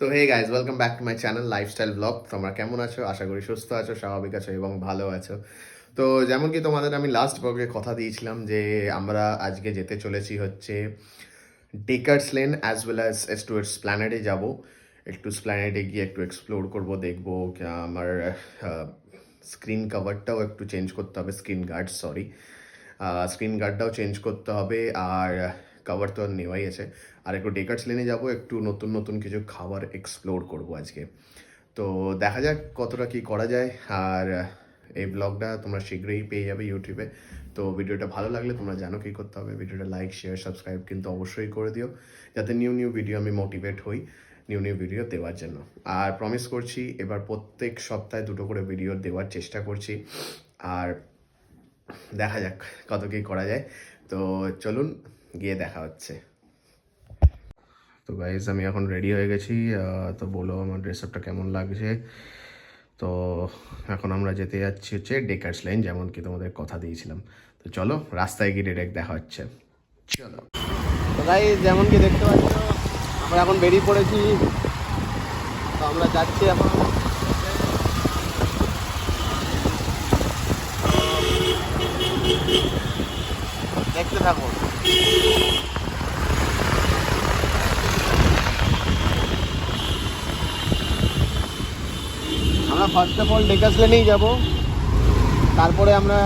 তো hey guys, welcome back to my channel lifestyle blog. তোমরা কেমন আছো? আশা করি সুস্থ আছো, স্বাভাবিক আছো এবং ভালো আছো। তো যেমন কি তোমাদের আমি লাস্ট ব্লগে কথা দিয়েছিলাম যে আমরা আজকে যেতে চলেছি হচ্ছে Dacres Lane as well as towards স্প্ল্যানেডে যাব। একটু স্প্ল্যানেডে গিয়ে একটু এক্সপ্লোর করব, দেখবো আমার স্ক্রিন কভারটাও একটু চেঞ্জ করতে হবে, স্ক্রিন গার্ডটাও চেঞ্জ করতে হবে। আর কভার তো আর নেওয়াই আছে। আর একটু ডেকার্স লেনে যাবো, একটু নতুন নতুন কিছু খাবার এক্সপ্লোর করব আজকে। তো দেখা যাক কতটা কি করা যায়। আর এই ব্লগটা তোমরা শীঘ্রই পেয়ে যাবে ইউটিউবে। তো ভিডিওটা ভালো লাগলে তোমরা জানো কী করতে হবে, ভিডিওটা লাইক শেয়ার সাবস্ক্রাইব কিন্তু অবশ্যই করে দিও, যাতে নিউ নিউ ভিডিও আমি মোটিভেট হই নিউ নিউ ভিডিও দেওয়ার জন্য। আর প্রমিস করছি এবার প্রত্যেক সপ্তাহে দুটো করে ভিডিও দেওয়ার চেষ্টা করছি। আর দেখা যাক কত কী করা যায়। তো চলুন গিয়ে দেখা হচ্ছে। তো গাইজ আমি এখন রেডি হয়ে গেছি। তো বলো আমার ড্রেস আপটা কেমন লাগছে। তো এখন আমরা যেতে যাচ্ছি হচ্ছে ডেকার্স লেন, যেমন কি তোমাদের কথা দিয়েছিলাম। তো চলো রাস্তায় গিয়ে ডিরেক্ট দেখা হচ্ছে। চলো। তো গাইজ যেমন কি দেখতে পাচ্ছ আমরা এখন বেরিয়ে পড়েছি। তো আমরা যাচ্ছি এখন, দেখতে থাকো। আমরা ফার্স্ট অফ অল ডেকার্স লেনেই যাবো, তারপরে আমরা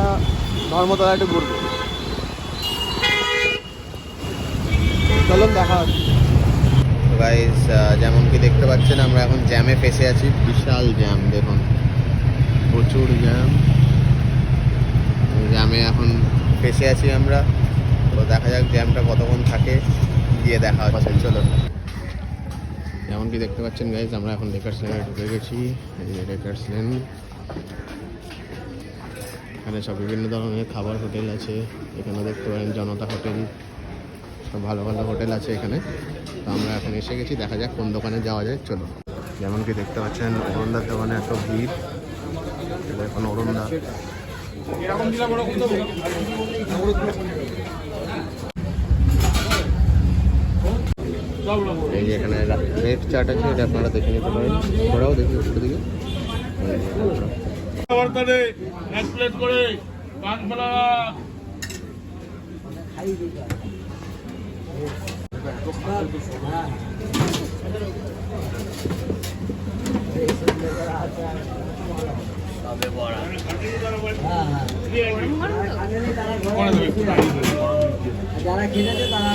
ধর্মতলা একটু ঘুরবো। চলুন দেখা হচ্ছে। তো গাইস যেমন কি দেখতে পাচ্ছেন আমরা এখন জ্যামে ফেসে আছি, বিশাল জ্যাম, দেখুন প্রচুর জ্যামে এখন ফেসে আছি আমরা। তো দেখা যাক জ্যামটা কতক্ষণ থাকে, গিয়ে দেখা হচ্ছে। চলো। যেমন কি দেখতে পাচ্ছেন গাইস আমরা এখন ডেকার্স লেনে ঢুকে গেছি। এই যে ডেকার্স লেন, এখানে সব বিভিন্ন ধরনের খাবার হোটেল আছে। এখানে দেখতে পারেন জনতা হোটেল, সব ভালো ভালো হোটেল আছে এখানে। তো আমরা এখন এসে গেছি, দেখা যাক কোন দোকানে যাওয়া যায়। চলো। যেমন কি দেখতে পাচ্ছেন অরুণদার দোকানে এত ভিড়। এখন অরুণদা এই যে এখানে রেড চাট আছে, এটা আপনারা দেখে নিতে পারেন। ওরাও দেখি একটু দিকে যারা খেলেছে তারা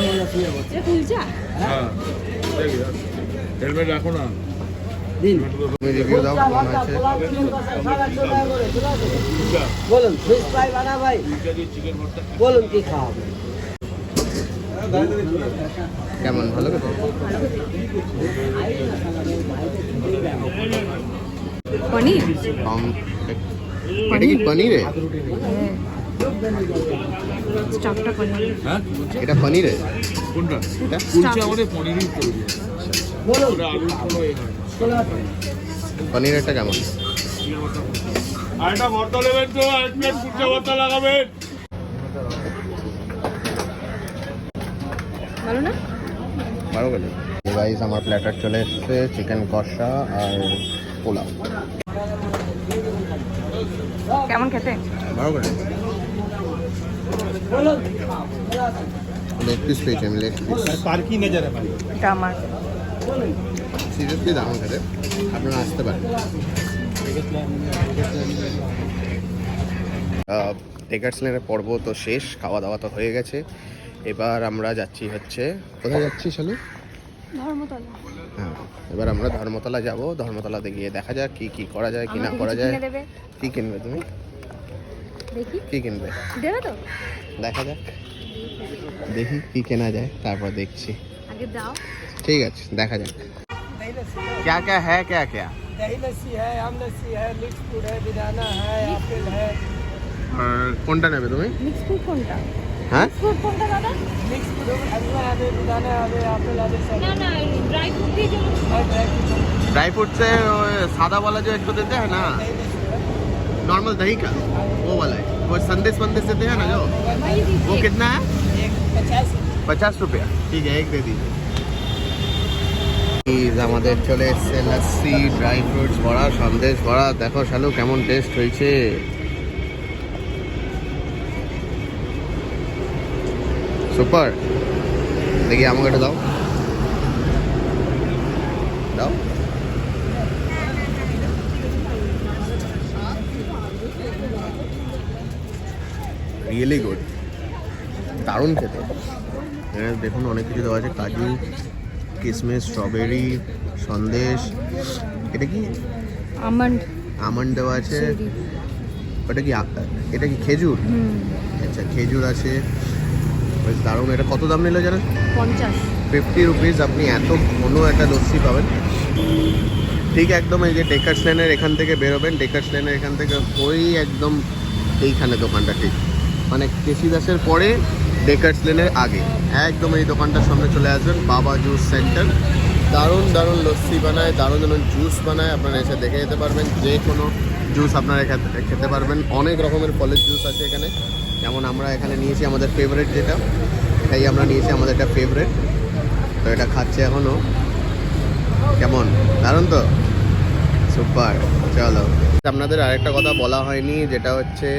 হেলমেট রাখো না। রিভিউ দাও কেমন আছে। বলুন ফিশ ফ্রাই বানা ভাই, বলুন কি খাওয়াবে। কেমন, ভালো খেতে? পনির এটা কি পনিরে? স্টাফটা পনির। হ্যাঁ এটা পনিরে? কোনটা? এটা কুলচা আমাদের পনিরই তৈরি। বলুন ওটা আলুর কোনো এ হয় না। পনিরেরটা কেমন? আর একটা ভর্তা নেবেন তো, আর প্লেট কুলচা ভর্তা লাগাবেন। ভালো না? ভালো গেল। গাইস আমার প্ল্যাটার চলে এসছে, চিকেন কষা আর পোলাও। কেমন খেতে? ভালো করে। লেগ পিস পেয়েছি আমি, লেগ পিস। পার্কি নজর है भाई। এটা আমার। সিরিয়াসলি দারুণ খেতে, আপনারা আসতে পারেন। ডেকার্স লেনের পর্ব তো শেষ, খাওয়া দাওয়া তো হয়ে গেছে। এবার আমরা যাচ্ছি হচ্ছে, কোথায় যাচ্ছি শালু? ধর্মতলা। হ্যাঁ, এবার আমরা ধর্মতলা যাব। ধর্মতলাতে গিয়ে দেখা যাক কি কি করা যায় কি না করা যায়। কি কিনবে তুমি? দেখি কি কিনবে? দেবে তো? দেখা যাক, দেখি কি কেনা যায়, তারপর দেখছি। আগে দাও। ঠিক আছে, দেখা যাক। क्या क्या है, क्या क्या? दही लस्सी है, आम लस्सी है, मिक्स फ्रूट है, बनाना है, एप्पल है। কোনটা নেবে তুমি? মিক্স ফ্রুট কোনটা? হ্যাঁ, ফ্রুট কোনটা দাদা? मिक्स फ्रूट हलवा है, बनाना है, एप्पल है, सब না না, ড্রাই ফ্রুট দিয়ে চলো। है। ड्राई फ्रूट ड्राई फ्रूट से सादा वाला जो एक तो देते हैं ना, नॉर्मल दही का वो वाला है, वो संदेश देते हैं ना जो, वही वो दीजिए। कितना है? एक 50 50 रुपया। ठीक है, एक दे दीजिए। আমাদের চলে এসছে লস্যি, ড্রাই ফ্রুটস ভরা, সন্দেশ ভরা। দেখো শালু কেমন টেস্ট হয়েছে। সুপার। দেখি আমাকে এটা দাও দাও। রিয়েলি গুড, দারুণ খেতে। এখানে দেখুন অনেক কিছু দেওয়া আছে, কাজু, কিশমিশ, স্ট্রবেরি, সন্দেশ, এটা কি আমন্ড আমন্ড দেওয়া আছে। ওটা কি এটা কি খেজুর? আচ্ছা খেজুর আছে, বেশ দারুণ। এটা কত দাম নিল জানেন? 50 রুপিস। আপনি এত ঘন একটা লস্যি পাবেন। ঠিক একদম এই যে ডেকার্স লেনের এখান থেকে বেরোবেন, ডেকার্স লেনের এখান থেকে ওই একদম এইখানে দোকানটা, ঠিক মানে কেসি দাসের পরে ডেকার্স লেনের আগে একদম এই দোকানটার সামনে চলে আসবেন। বাবা জুস সেন্টার। দারুণ দারুণ লস্যি বানায়, দারুণ দারুণ জুস বানায়। আপনারা এসে দেখে যেতে পারবেন, যে কোনো জুস আপনারা খেতে পারবেন। অনেক রকমের ফলের জুস আছে এখানে। যেমন আমরা এখানে নিয়েছি আমাদের ফেভারিট, যেটা এটাই আমরা নিয়েছি, আমাদের এটা ফেভারিট। তো এটা খাচ্ছে এখনও। কেমন, দারুণ তো? সুপার। চলো, আপনাদের আরেকটা কথা বলা হয়নি, যেটা হচ্ছে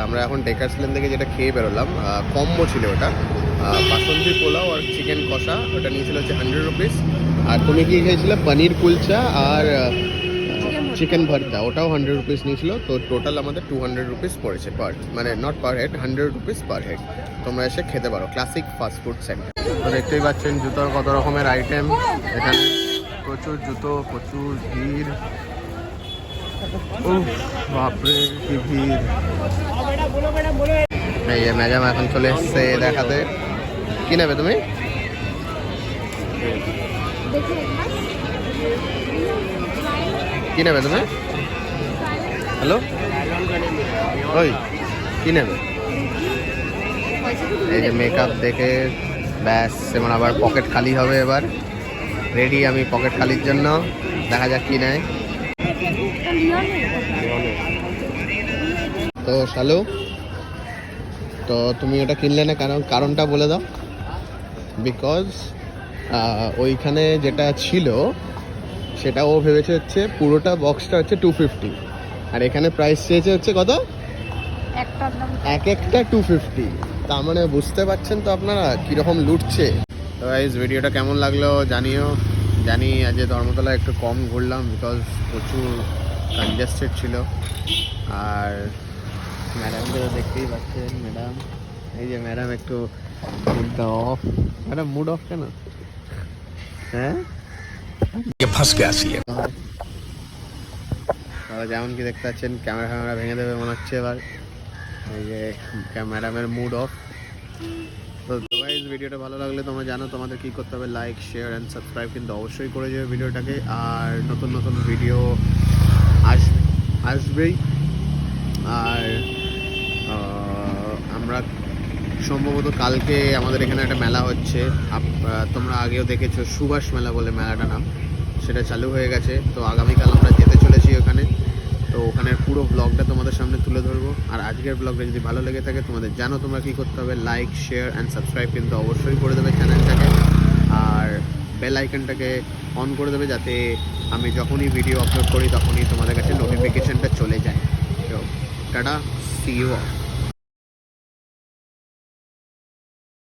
আমরা এখন ডেকার্স লেন থেকে যেটা খেয়ে বেরোলাম, কম্বো ছিল ওটা। বাসন্তী পোলাও আর চিকেন কষা, ওটা নিয়েছিল হচ্ছে 100 রুপিস। আর তুমি কি খেয়েছিলে? পনির কুলচা আর চিকেন ভর্তা, ওটাও 100 রুপিস নিয়েছিল। তো টোটাল আমাদের 200 রুপিস পড়েছে পার, মানে not per head, 100 rupees per head. তোমরা এসে খেতে পারো, ক্লাসিক ফাস্টফুড সেন্টার। তো দেখতেই পাচ্ছেন জুতোর কত রকমের আইটেম এখানে, প্রচুর জুতো, প্রচুর ভিড়। বাপরে কি ভিড়। এই যে ম্যাডাম এখন চলে এসছে দেখাতে। কি নেবে তুমি? কি নেবে তুমি? হ্যালো, ওই কি নেবে? এই যে মেকআপ দেখে ব্যাস, যেমন আবার পকেট খালি হবে। এবার রেডি আমি পকেট খালির জন্য। দেখা যাক কি নেয়। তো শালু, তো তুমি ওটা কিনলে না, কারণটা বলে দাও। বিকজ ওইখানে যেটা ছিল সেটা ও ভেবেছে হচ্ছে পুরোটা বক্সটা হচ্ছে 250, আর এখানে প্রাইস চেয়েছে হচ্ছে কত? এক একটা 250। তার মানে বুঝতে পারছেন তো আপনারা কীরকম লুটছে। তো গাইস, ভিডিওটা কেমন লাগলো জানিও। জানি আজ ধর্মতলা একটু কম ঘুরলাম, বিকজ প্রচুর কনজেস্টেড ছিল। আর ম্যাডামকে দেখতেই পাচ্ছেন, ম্যাডাম এই যে ম্যাডাম একটু mood off. Madam mood off কেন? হ্যাঁ, যেমন কি দেখতে পাচ্ছেন ক্যামেরা ভেঙে দেবে মনে হচ্ছে এবার। এই যে ম্যাডামের মুড অফ। তো গাইস, ভিডিওটা ভালো লাগলে তোমরা জানো তোমাদের কি করতে হবে, লাইক, শেয়ার অ্যান্ড সাবস্ক্রাইব কিন্তু অবশ্যই করে যাবে ভিডিওটাকে। আর নতুন নতুন ভিডিও আসবেই। আর আমরা সম্ভবত কালকে আমাদের এখানে একটা মেলা হচ্ছে, তোমরা আগেও দেখেছো, সুভাষ মেলা বলে মেলাটা নাম, সেটা চালু হয়ে গেছে। তো আগামীকাল আমরা যেতে চলেছি ওখানে। তো ওখানের পুরো ব্লগটা তোমাদের সামনে তুলে ধরবো। আর আজকের ব্লগটা যদি ভালো লেগে থাকে, তোমাদের জানো তোমরা কী করতে হবে, লাইক, শেয়ার অ্যান্ড সাবস্ক্রাইব কিন্তু অবশ্যই করে দেবে চ্যানেলটাকে। আর বেল আইকনটাকে অন করে দেবে, যাতে আমি যখনই ভিডিও আপলোড করি তখনই তোমাদের কাছে নোটিফিকেশানটা চলে যায়। তো টাটা, সি ইউ অল।